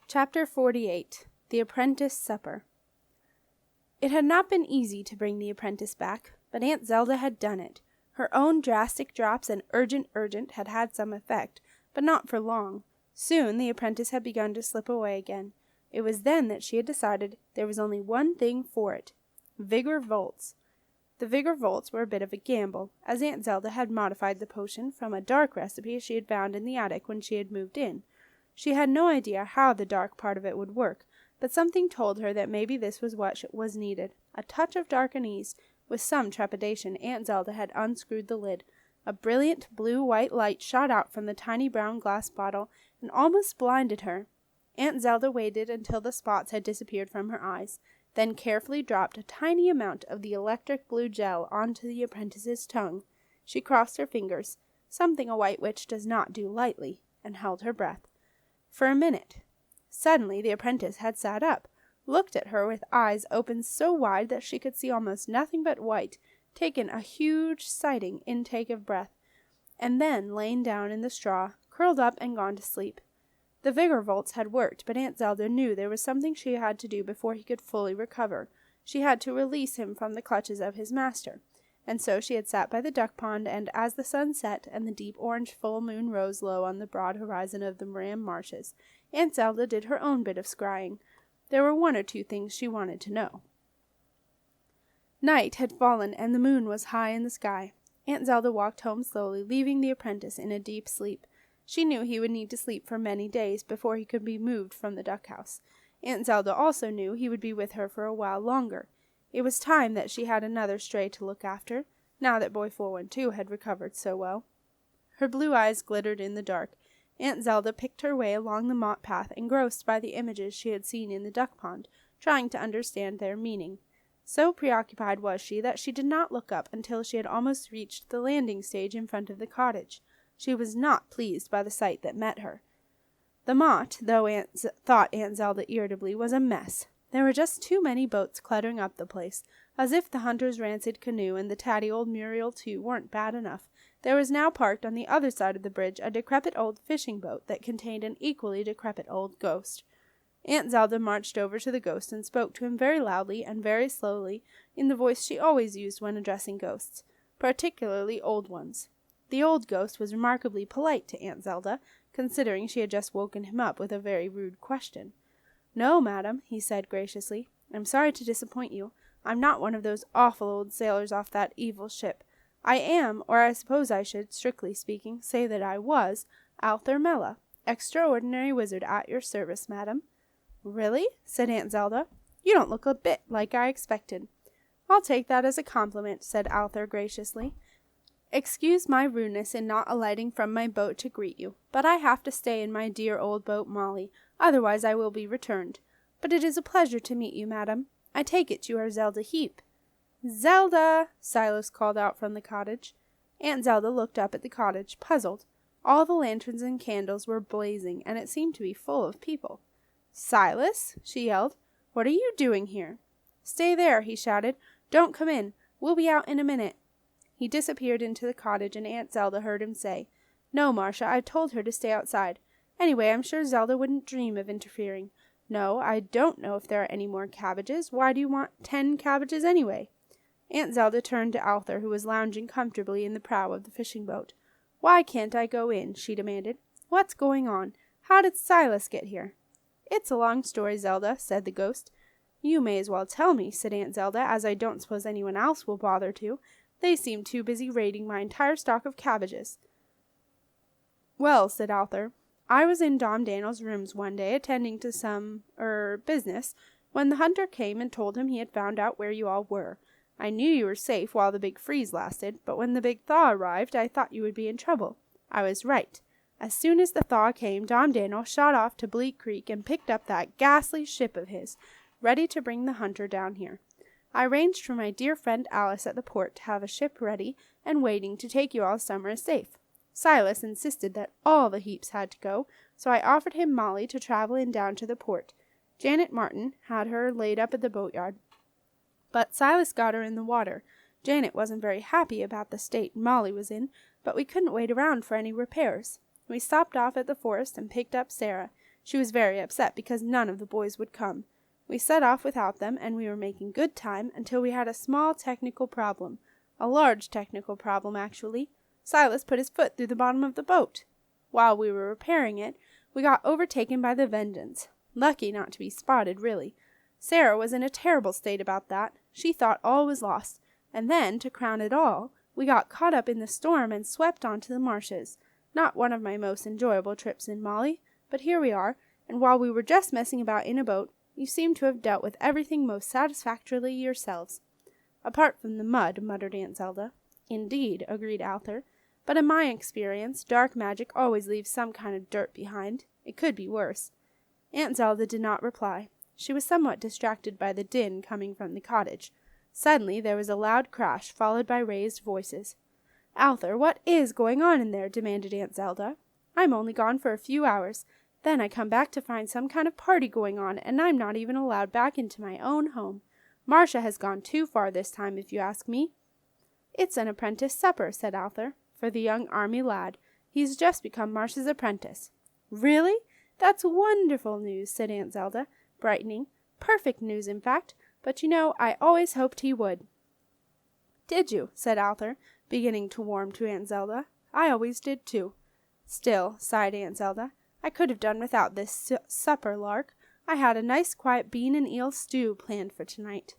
Chapter 48. The Apprentice Supper. It had not been easy to bring the apprentice back, but Aunt Zelda had done it. Her own drastic drops and urgent had had some effect, but not for long. Soon the apprentice had begun to slip away again. It was then that she had decided there was only one thing for it: Vigor Volts. The Vigor Volts were a bit of a gamble, as Aunt Zelda had modified the potion from a dark recipe she had found in the attic when she had moved in. She had no idea how the dark part of it would work, but something told her that maybe this was what was needed. A touch of dark unease. With some trepidation, Aunt Zelda had unscrewed the lid. A brilliant blue-white light shot out from the tiny brown glass bottle and almost blinded her. Aunt Zelda waited until the spots had disappeared from her eyes, then carefully dropped a tiny amount of the electric blue gel onto the apprentice's tongue. She crossed her fingers, something a white witch does not do lightly, and held her breath. For a minute. Suddenly the apprentice had sat up, looked at her with eyes open so wide that she could see almost nothing but white, taken a huge sighing intake of breath, and then lain down in the straw, curled up and gone to sleep. The Vigor Volts had worked, but Aunt Zelda knew there was something she had to do before he could fully recover. She had to release him from the clutches of his master. And so she had sat by the duck pond, and as the sun set and the deep orange full moon rose low on the broad horizon of the Moran marshes, Aunt Zelda did her own bit of scrying. There were one or two things she wanted to know. Night had fallen, and the moon was high in the sky. Aunt Zelda walked home slowly, leaving the apprentice in a deep sleep. She knew he would need to sleep for many days before he could be moved from the duck house. Aunt Zelda also knew he would be with her for a while longer. It was time that she had another stray to look after, now that Boy 412 had recovered so well. Her blue eyes glittered in the dark. Aunt Zelda picked her way along the moat path, engrossed by the images she had seen in the duck pond, trying to understand their meaning. So preoccupied was she that she did not look up until she had almost reached the landing stage in front of the cottage. She was not pleased by the sight that met her. The moat, though thought Aunt Zelda irritably, was a mess. There were just too many boats cluttering up the place, as if the hunter's rancid canoe and the tatty old Muriel too weren't bad enough. There was now parked on the other side of the bridge a decrepit old fishing boat that contained an equally decrepit old ghost. Aunt Zelda marched over to the ghost and spoke to him very loudly and very slowly in the voice she always used when addressing ghosts, particularly old ones. The old ghost was remarkably polite to Aunt Zelda, considering she had just woken him up with a very rude question. "No, madam," he said graciously. "I'm sorry to disappoint you. I'm not one of those awful old sailors off that evil ship. I am, or I suppose I should, strictly speaking, say that I was, Alther Mella, extraordinary wizard at your service, madam." "Really?" said Aunt Zelda. "You don't look a bit like I expected." "I'll take that as a compliment," said Alther graciously. "Excuse my rudeness in not alighting from my boat to greet you, but I have to stay in my dear old boat Molly, otherwise I will be returned. But it is a pleasure to meet you, madam. I take it you are Zelda Heap." "Zelda!" Silas called out from the cottage. Aunt Zelda looked up at the cottage, puzzled. All the lanterns and candles were blazing, and it seemed to be full of people. "Silas!" she yelled. "What are you doing here?" "Stay there!" he shouted. "Don't come in. We'll be out in a minute." He disappeared into the cottage, and Aunt Zelda heard him say, "No, Marcia, I've told her to stay outside. Anyway, I'm sure Zelda wouldn't dream of interfering. No, I don't know if there are any more cabbages. Why do you want 10 cabbages anyway?" Aunt Zelda turned to Alther, who was lounging comfortably in the prow of the fishing boat. "Why can't I go in?" she demanded. "What's going on? How did Silas get here?" "It's a long story, Zelda," said the ghost. "You may as well tell me," said Aunt Zelda, "as I don't suppose anyone else will bother to. They seem too busy raiding my entire stock of cabbages." "Well," said Alther, "I was in Dom Daniel's rooms one day attending to some, business, when the hunter came and told him he had found out where you all were. I knew you were safe while the big freeze lasted, but when the big thaw arrived, I thought you would be in trouble. I was right. As soon as the thaw came, Dom Daniel shot off to Bleak Creek and picked up that ghastly ship of his, ready to bring the hunter down here. I arranged for my dear friend Alice at the port to have a ship ready and waiting to take you all somewhere safe. Silas insisted that all the Heaps had to go, so I offered him Molly to travel in down to the port. Janet Martin had her laid up at the boatyard, but Silas got her in the water. Janet wasn't very happy about the state Molly was in, but we couldn't wait around for any repairs. We stopped off at the forest and picked up Sarah. She was very upset because none of the boys would come. We set off without them, and we were making good time until we had a small technical problem. A large technical problem, actually. Silas put his foot through the bottom of the boat. While we were repairing it, we got overtaken by the Vengeance. Lucky not to be spotted, really. Sarah was in a terrible state about that. She thought all was lost. And then, to crown it all, we got caught up in the storm and swept onto the marshes. Not one of my most enjoyable trips in Molly, but here we are, and while we were just messing about in a boat, you seem to have dealt with everything most satisfactorily yourselves. Apart from the mud, muttered Aunt Zelda. Indeed, agreed Arthur. But in my experience, dark magic always leaves some kind of dirt behind. It could be worse. Aunt Zelda did not reply. She was somewhat distracted by the din coming from the cottage. Suddenly there was a loud crash, followed by raised voices. Arthur, what is going on in there? Demanded Aunt Zelda. I'm only gone for a few hours. Then I come back to find some kind of party going on, and I'm not even allowed back into my own home. Marcia has gone too far this time, if you ask me. It's an apprentice supper, said Arthur, for the young army lad. He's just become Marcia's apprentice. Really? That's wonderful news, said Aunt Zelda, brightening. Perfect news, in fact. But you know, I always hoped he would. Did you? Said Arthur, beginning to warm to Aunt Zelda. I always did, too. Still, sighed Aunt Zelda, I could have done without this supper lark. I had a nice quiet bean and eel stew planned for tonight.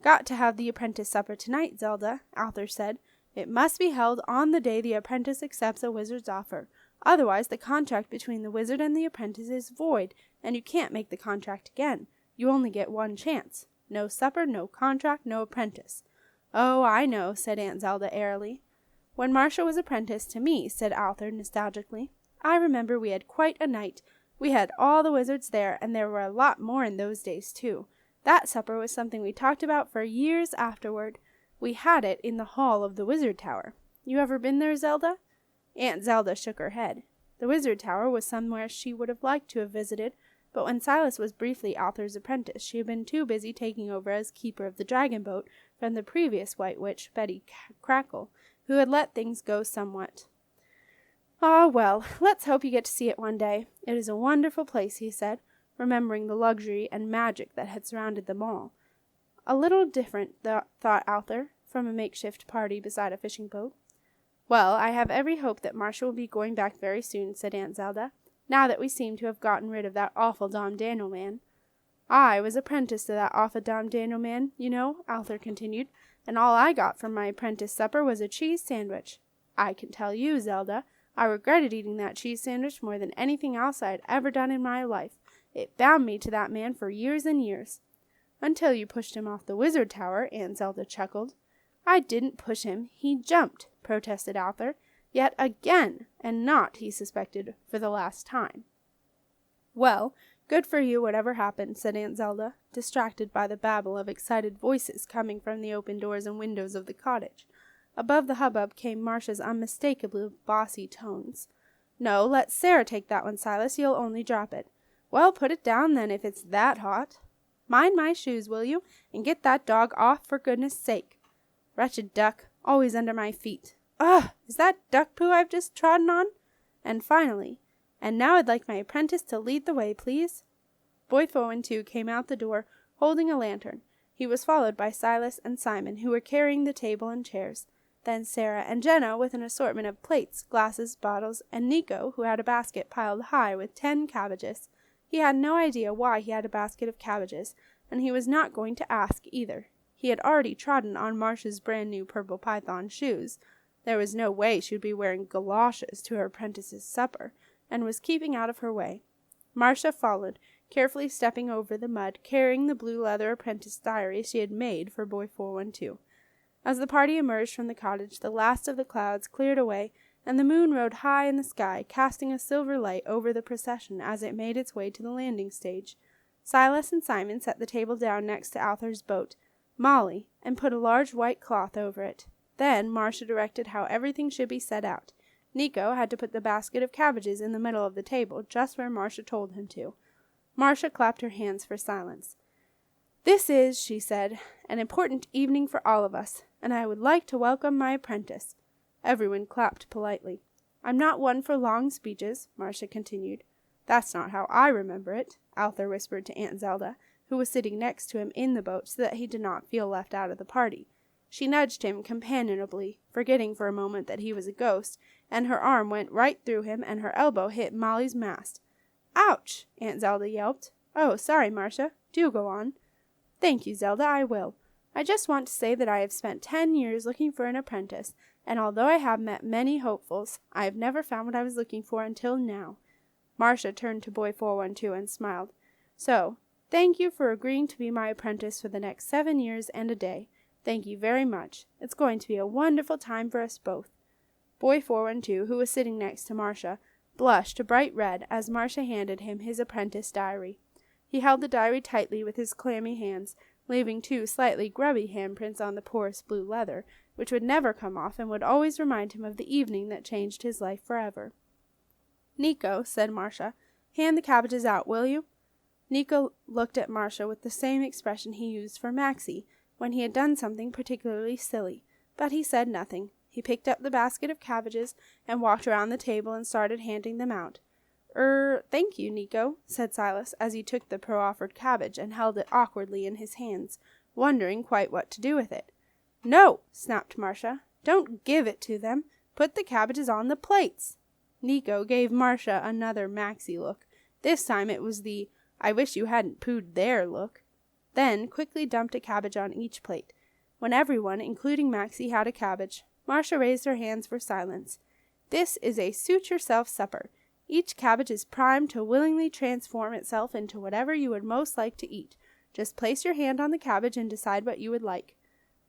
Got to have the apprentice supper tonight, Zelda, Arthur said. It must be held on the day the apprentice accepts a wizard's offer. Otherwise, the contract between the wizard and the apprentice is void, and you can't make the contract again. You only get one chance. No supper, no contract, no apprentice. Oh, I know, said Aunt Zelda airily. When Marcia was apprenticed to me, said Arthur nostalgically, I remember we had quite a night. We had all the wizards there, and there were a lot more in those days, too. That supper was something we talked about for years afterward. We had it in the hall of the Wizard Tower. You ever been there, Zelda? Aunt Zelda shook her head. The Wizard Tower was somewhere she would have liked to have visited, but when Silas was briefly Arthur's apprentice, she had been too busy taking over as keeper of the dragon boat from the previous White Witch, Betty Crackle, who had let things go somewhat. Ah, well, let's hope you get to see it one day. It is a wonderful place, he said, remembering the luxury and magic that had surrounded them all. A little different, thought Arthur, from a makeshift party beside a fishing boat. Well, I have every hope that Marcia will be going back very soon, said Aunt Zelda, now that we seem to have gotten rid of that awful Dom Daniel man. I was apprenticed to that awful Dom Daniel man, you know, Arthur continued, and all I got from my apprentice supper was a cheese sandwich. I can tell you, Zelda, I regretted eating that cheese sandwich more than anything else I had ever done in my life. It bound me to that man for years and years. Until you pushed him off the Wizard Tower, Aunt Zelda chuckled. I didn't push him. He jumped, protested Arthur. Yet again, and not, he suspected, for the last time. Well, good for you, whatever happened, said Aunt Zelda, distracted by the babble of excited voices coming from the open doors and windows of the cottage. Above the hubbub came Marcia's unmistakably bossy tones. No, let Sarah take that one, Silas. You'll only drop it. Well, put it down then, if it's that hot. Mind my shoes, will you, and get that dog off for goodness' sake. Wretched duck, always under my feet. Ugh, is that duck poo I've just trodden on? And finally, and now I'd like my apprentice to lead the way, please. Boy 412 came out the door, holding a lantern. He was followed by Silas and Simon, who were carrying the table and chairs. Then Sarah and Jenna with an assortment of plates, glasses, bottles, and Nico, who had a basket piled high with 10 cabbages. He had no idea why he had a basket of cabbages, and he was not going to ask either. He had already trodden on Marcia's brand-new purple python shoes. There was no way she would be wearing galoshes to her apprentice's supper, and was keeping out of her way. Marcia followed, carefully stepping over the mud, carrying the blue leather apprentice diary she had made for boy 412. As the party emerged from the cottage, the last of the clouds cleared away, and the moon rode high in the sky, casting a silver light over the procession as it made its way to the landing stage. Silas and Simon set the table down next to Arthur's boat, Molly, and put a large white cloth over it. Then Marcia directed how everything should be set out. Nico had to put the basket of cabbages in the middle of the table, just where Marcia told him to. Marcia clapped her hands for silence. This is, she said, an important evening for all of us, and I would like to welcome my apprentice. Everyone clapped politely. I'm not one for long speeches, Marcia continued. That's not how I remember it, Arthur whispered to Aunt Zelda, who was sitting next to him in the boat so that he did not feel left out of the party. She nudged him companionably, forgetting for a moment that he was a ghost, and her arm went right through him and her elbow hit Molly's mast. "Ouch!" Aunt Zelda yelped. "Oh, sorry, Marcia. Do go on." "Thank you, Zelda, I will. I just want to say that I have spent 10 years looking for an apprentice, and although I have met many hopefuls, I have never found what I was looking for until now." Marcia turned to Boy 412 and smiled. "So, thank you for agreeing to be my apprentice for the next 7 years and a day. Thank you very much. It's going to be a wonderful time for us both." Boy 412, who was sitting next to Marcia, blushed a bright red as Marcia handed him his apprentice diary. He held the diary tightly with his clammy hands, leaving 2 slightly grubby handprints on the porous blue leather, which would never come off and would always remind him of the evening that changed his life forever. "Nico," said Marcia, "hand the cabbages out, will you?" Nico looked at Marcia with the same expression he used for Maxie when he had done something particularly silly, but he said nothing. He picked up the basket of cabbages and walked around the table and started handing them out. Thank you, Nico," said Silas, as he took the proffered cabbage and held it awkwardly in his hands, wondering quite what to do with it. "No!" snapped Marcia. "Don't give it to them. Put the cabbages on the plates." Nico gave Marcia another Maxie look. This time it was the "I wish you hadn't pooed there" look. Then quickly dumped a cabbage on each plate. When everyone, including Maxie, had a cabbage, Marcia raised her hands for silence. "This is a suit-yourself supper. Each cabbage is primed to willingly transform itself into whatever you would most like to eat. Just place your hand on the cabbage and decide what you would like."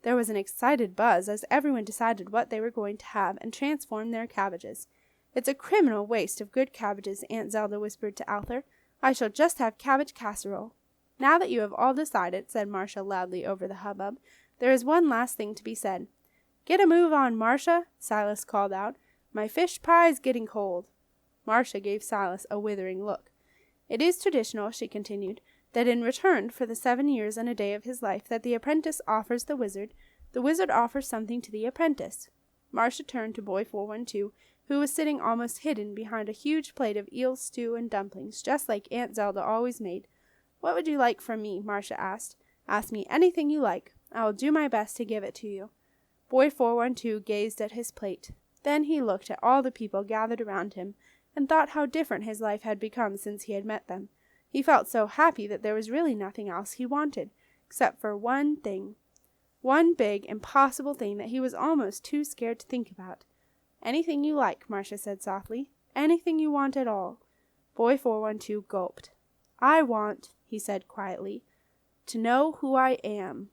There was an excited buzz as everyone decided what they were going to have and transformed their cabbages. "It's a criminal waste of good cabbages," Aunt Zelda whispered to Arthur. "I shall just have cabbage casserole." "Now that you have all decided," said Marcia loudly over the hubbub, "there is one last thing to be said." "Get a move on, Marcia," Silas called out. "My fish pie's getting cold." Marcia gave Silas a withering look. "It is traditional," she continued, "that in return for the 7 years and a day of his life that the apprentice offers the wizard offers something to the apprentice." Marcia turned to Boy 412, who was sitting almost hidden behind a huge plate of eel stew and dumplings, just like Aunt Zelda always made. "What would you like from me?" Marcia asked. "Ask me anything you like. I will do my best to give it to you." Boy 412 gazed at his plate. Then he looked at all the people gathered around him, and thought how different his life had become since he had met them. He felt so happy that there was really nothing else he wanted, except for one thing. One big, impossible thing that he was almost too scared to think about. "Anything you like," Marcia said softly. "Anything you want at all." Boy 412 gulped. "I want," he said quietly, "to know who I am."